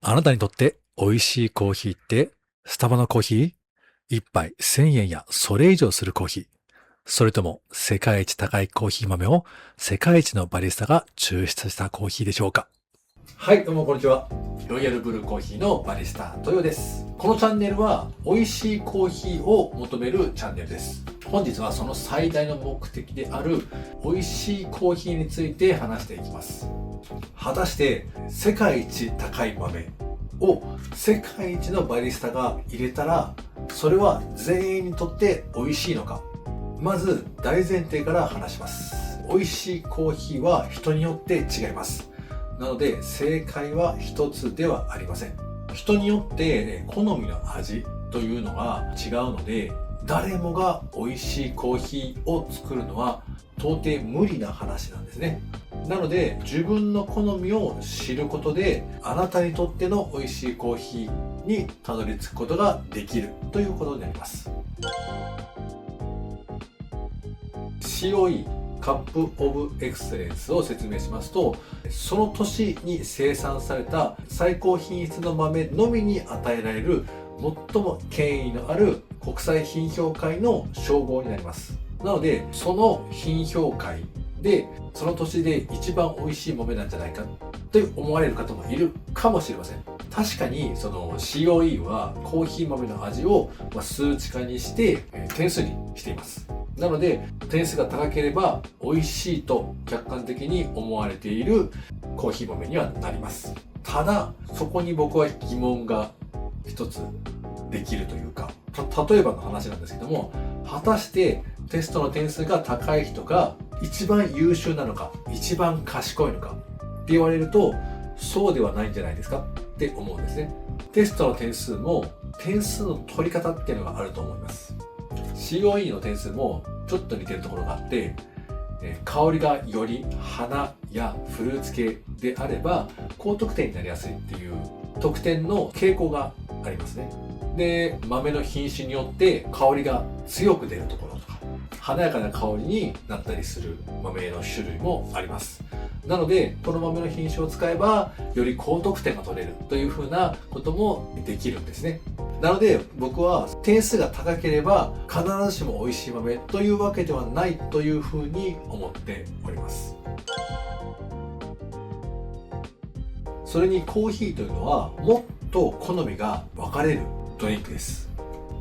あなたにとって美味しいコーヒーってスタバのコーヒー？一杯1000円やそれ以上するコーヒー？それとも世界一高いコーヒー豆を世界一のバリスタが抽出したコーヒーでしょうか？はい、どうもこんにちは。ロイヤルブルーコーヒーのバリスタ豊です。このチャンネルは美味しいコーヒーを求めるチャンネルです。本日はその最大の目的である美味しいコーヒーについて話していきます。果たして世界一高い豆を世界一のバリスタが入れたら、それは全員にとって美味しいのか？まず大前提から話します。美味しいコーヒーは人によって違います。なので正解は一つではありません。人によって好みの味というのが違うので、誰もが美味しいコーヒーを作るのは到底無理な話なんですね。なので自分の好みを知ることで、あなたにとっての美味しいコーヒーにたどり着くことができるということになります。COEカップオブエクセレンスを説明しますと、その年に生産された最高品質の豆のみに与えられる最も権威のある国際品評会の称号になります。なのでその品評会でその年で一番美味しい豆なんじゃないかと思われる方もいるかもしれません。確かにその COE はコーヒー豆の味を数値化にして点数にしています。なので点数が高ければ美味しいと客観的に思われているコーヒー豆にはなります。ただそこに僕は疑問が一つできるというか、例えばの話なんですけども、果たしてテストの点数が高い人が一番優秀なのか、一番賢いのかって言われると、そうではないんじゃないですかって思うんですね。テストの点数も点数の取り方っていうのがあると思います。COE の点数もちょっと似てるところがあって、香りがより花やフルーツ系であれば高得点になりやすいっていう得点の傾向がありますね。で、豆の品種によって香りが強く出るところとか華やかな香りになったりする豆の種類もあります。なのでこの豆の品種を使えばより高得点が取れるというふうなこともできるんですね。なので僕は点数が高ければ必ずしも美味しい豆というわけではないというふうに思っております。それにコーヒーというのはもっと好みが分かれるドリンクです。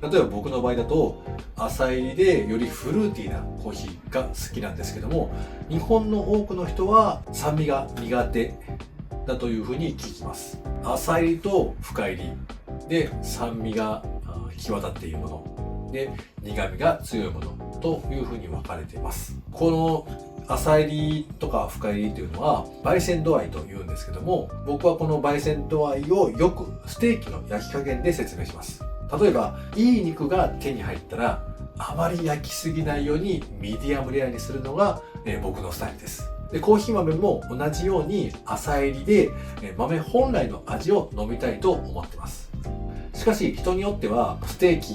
例えば僕の場合だと浅入りでよりフルーティーなコーヒーが好きなんですけども、日本の多くの人は酸味が苦手だというふうに聞きます。浅入りと深入りで酸味が際立っているもので苦味が強いものというふうに分かれています。この浅入りとか深入りというのは焙煎度合いというんですけども、僕はこの焙煎度合いをよくステーキの焼き加減で説明します。例えばいい肉が手に入ったらあまり焼きすぎないようにミディアムレアにするのが、僕のスタイルです。でコーヒー豆も同じように浅入りで、豆本来の味を飲みたいと思ってます。しかし人によってはステーキ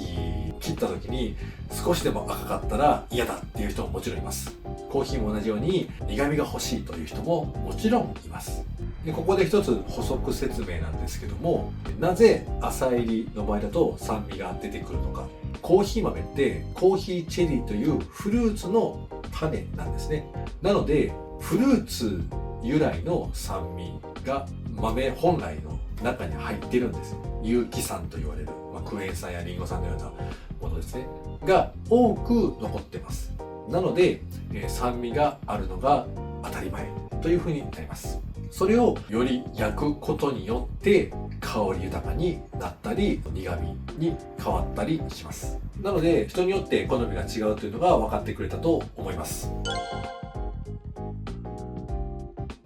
切った時に少しでも赤かったら嫌だっていう人ももちろんいます。コーヒーも同じように苦味が欲しいという人ももちろんいます。でここで一つ補足説明なんですけども、なぜ浅入りの場合だと酸味が出てくるのか。コーヒー豆ってコーヒーチェリーというフルーツの種なんですね。なのでフルーツ由来の酸味が豆本来の中に入ってるんです。有機酸と言われる、クエン酸やリンゴ酸のようなものですねが多く残ってます。なので、酸味があるのが当たり前というふうになります。それをより焼くことによって香り豊かになったり苦味に変わったりします。なので人によって好みが違うというのが分かってくれたと思います。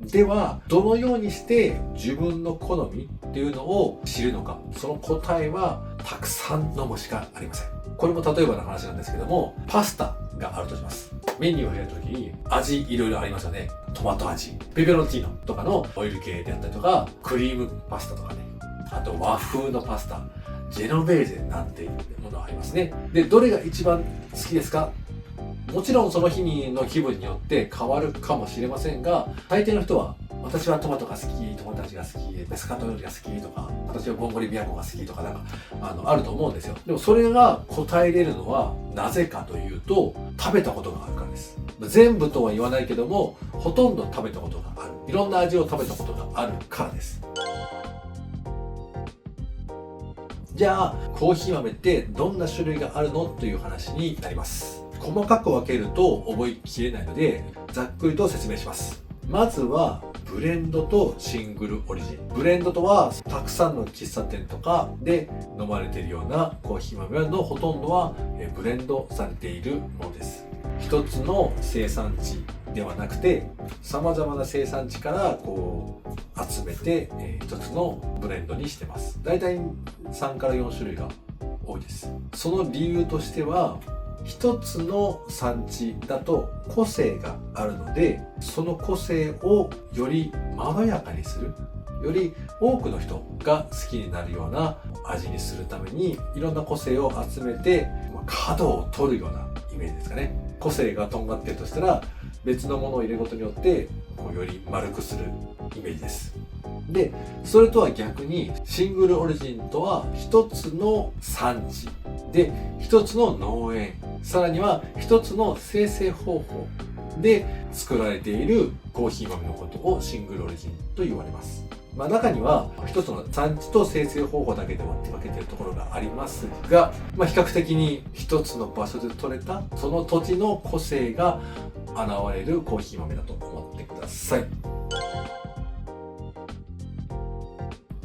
ではどのようにして自分の好みっていうのを知るのか。その答えはたくさん飲むしかありません。これも例えばの話なんですけども、パスタがあるとします。メニューをやるときに味いろいろありますよね。トマト味、ペペロンチーノとかのオイル系であったりとか、クリームパスタとかね、あと和風のパスタ、ジェノベーゼなんていうものがありますね。でどれが一番好きですか？もちろんその日の気分によって変わるかもしれませんが、大抵の人は私はトマトが好き、友達が好き、ペスカトーレが好きとか、私はボンゴレビアンコが好きとかあると思うんですよ。でもそれが答えれるのはなぜかというと、食べたことがあるからです。全部とは言わないけども、ほとんど食べたことがある。いろんな味を食べたことがあるからです。じゃあ、コーヒー豆ってどんな種類があるのという話になります。細かく分けると覚えきれないので、ざっくりと説明します。まずは、ブレンドとシングルオリジン。ブレンドとは、たくさんの喫茶店とかで飲まれているようなコーヒー豆のほとんどはブレンドされているものです。一つの生産地ではなくて、様々な生産地から集めて一つのブレンドにしてます。だいたい3から4種類が多いです。その理由としては、一つの産地だと個性があるので、その個性をよりまろやかにする、より多くの人が好きになるような味にするために、いろんな個性を集めて角を取るようなイメージですかね。個性がとんがっているとしたら、別のものを入れることによってより丸くするイメージです。で、それとは逆にシングルオリジンとは一つの産地で一つの農園、さらには一つの生成方法で作られているコーヒー豆のことをシングルオリジンと言われます。中には一つの産地と生成方法だけで分けているところがありますが、比較的に一つの場所で採れたその土地の個性が現れるコーヒー豆だと思ってください。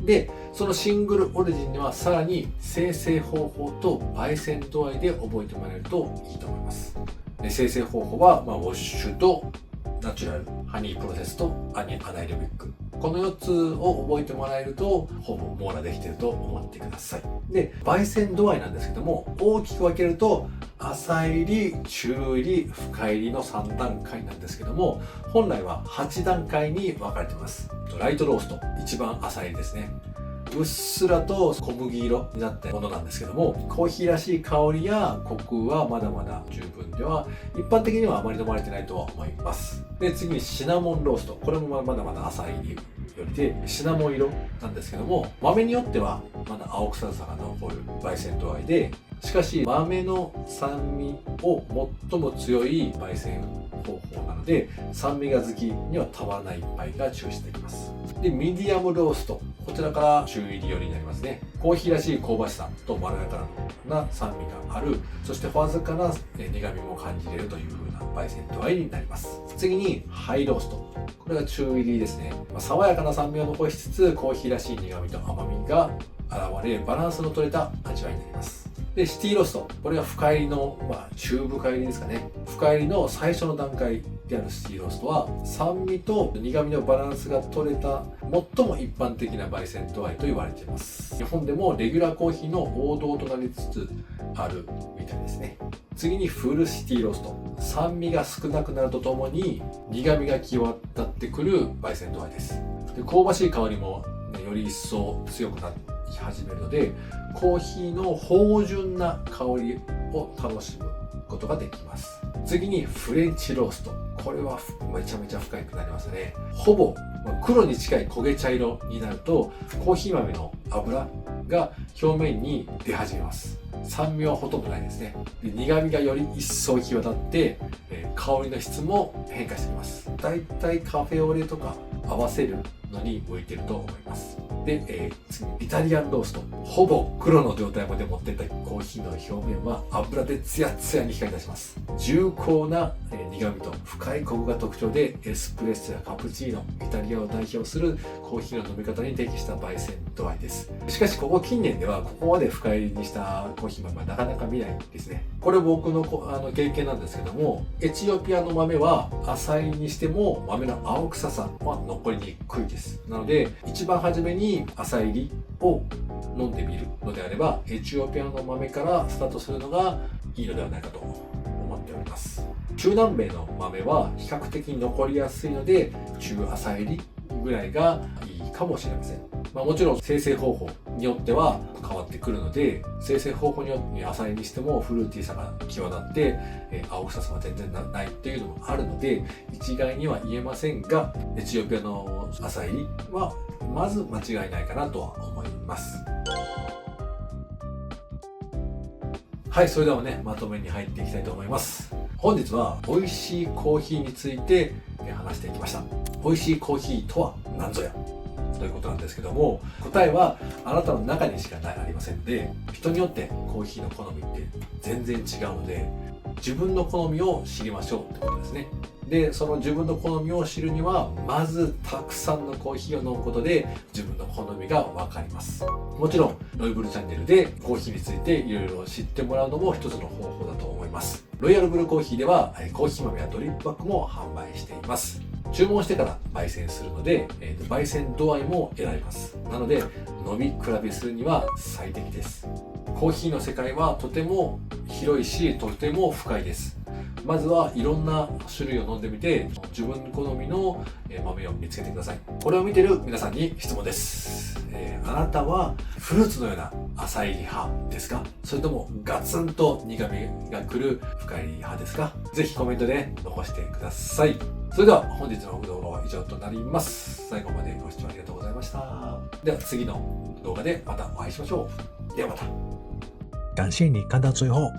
で、そのシングルオリジンにはさらに生成方法と焙煎度合いで覚えてもらえるといいと思います。で、生成方法は、ウォッシュとナチュラル、ハニープロセスとアナエロビック。この4つを覚えてもらえると、ほぼ網羅できていると思ってください。で、焙煎度合いなんですけども、大きく分けると、浅入り、中入り、深入りの3段階なんですけども、本来は8段階に分かれています。ライトロースト、一番浅入りですね。うっすらと小麦色になったものなんですけども、コーヒーらしい香りやコクはまだまだ十分では、一般的にはあまり飲まれてないとは思います。で、次にシナモンロースト。これもまだまだ浅い入りよりで、シナモン色なんですけども、豆によってはまだ青臭さが残る焙煎度合いで、しかし豆の酸味を最も強い焙煎方法なので、酸味が好きにはたまらない一杯が抽出できます。で、ミディアムロースト。こちらから中入り寄りになりますね。コーヒーらしい香ばしさとまろやかな酸味がある。そしてわずかな苦味も感じれるという風な焙煎度合いになります。次にハイロースト。これが中入りですね。爽やかな酸味を残しつつ、コーヒーらしい苦味と甘みが現れ、バランスの取れた味わいになります。で、シティロースト。これが深入りの、中深入りですかね。深入りの最初の段階であるシティローストは、酸味と苦味のバランスが取れた、最も一般的な焙煎度合いと言われています。日本でもレギュラーコーヒーの王道となりつつあるみたいですね。次にフルシティロースト。酸味が少なくなるとともに、苦味が際立ってくる焙煎度合いです。で、香ばしい香りも、より一層強くなって始めるので、コーヒーの芳醇な香りを楽しむことができます。次にフレンチロースト。これはめちゃめちゃ深くなりますね。ほぼ黒に近い焦げ茶色になると、コーヒー豆の油が表面に出始めます。酸味はほとんどないですね。で、苦味がより一層際立って、香りの質も変化してきます。だいたいカフェオレとか合わせるのに向いてると思います。で、次にイタリアンロースト。ほぼ黒の状態まで持っていったコーヒーの表面は油でツヤツヤに光り出します。重厚な苦味と深いコクが特徴で、エスプレッソやカプチーノ、イタリアを代表するコーヒーの飲み方に適した焙煎度合いです。しかしここ近年ではここまで深入りにしたコーヒー豆はなかなか見ないですね。これ僕の経験なんですけども、エチオピアの豆は浅いにしても豆の青臭さは残りにくいです。なので一番初めに浅入りを飲んでみるのであれば、エチオピアの豆からスタートするのがいいのではないかと思っております。中南米の豆は比較的残りやすいので、中浅入りぐらいがいいかもしれません。もちろん生成方法によっては変わってくるので、生成方法によって浅入りにしてもフルーティーさが際立って、青臭さは全然ないっていうのもあるので、一概には言えませんが、エチオピアのの浅入りはまず間違いないかなとは思います。はい、それではね、まとめに入っていきたいと思います。本日は美味しいコーヒーについて話していきました。美味しいコーヒーとは何ぞやということなんですけども、答えはあなたの中にしかありませんで、人によってコーヒーの好みって全然違うので、自分の好みを知りましょうってことですね。で、その自分の好みを知るには、まずたくさんのコーヒーを飲むことで自分の好みが分かります。もちろんロイブルチャンネルでコーヒーについていろいろ知ってもらうのも一つの方法だと思います。ロイヤルブルーコーヒーではコーヒー豆やドリップバッグも販売しています。注文してから焙煎するので、焙煎度合いも選べます。なので飲み比べするには最適です。コーヒーの世界はとても広いし、とても深いです。まずはいろんな種類を飲んでみて、自分好みの豆を見つけてください。これを見てる皆さんに質問です。あなたはフルーツのような浅入り派ですか？それともガツンと苦味が来る深入り派ですか？ぜひコメントで残してください。それでは本日の動画は以上となります。最後までご視聴ありがとうございました。では次の動画でまたお会いしましょう。ではまた。感謝你看到最後。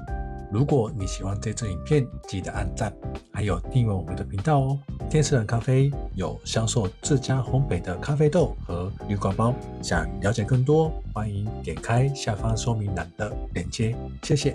如果你喜歡這支影片，記得按讚，還有訂閱我們的頻道哦。天使人咖啡有銷售自家烘焙的咖啡豆和濾掛包，想了解更多，歡迎點開下方說明欄的鏈接。謝謝。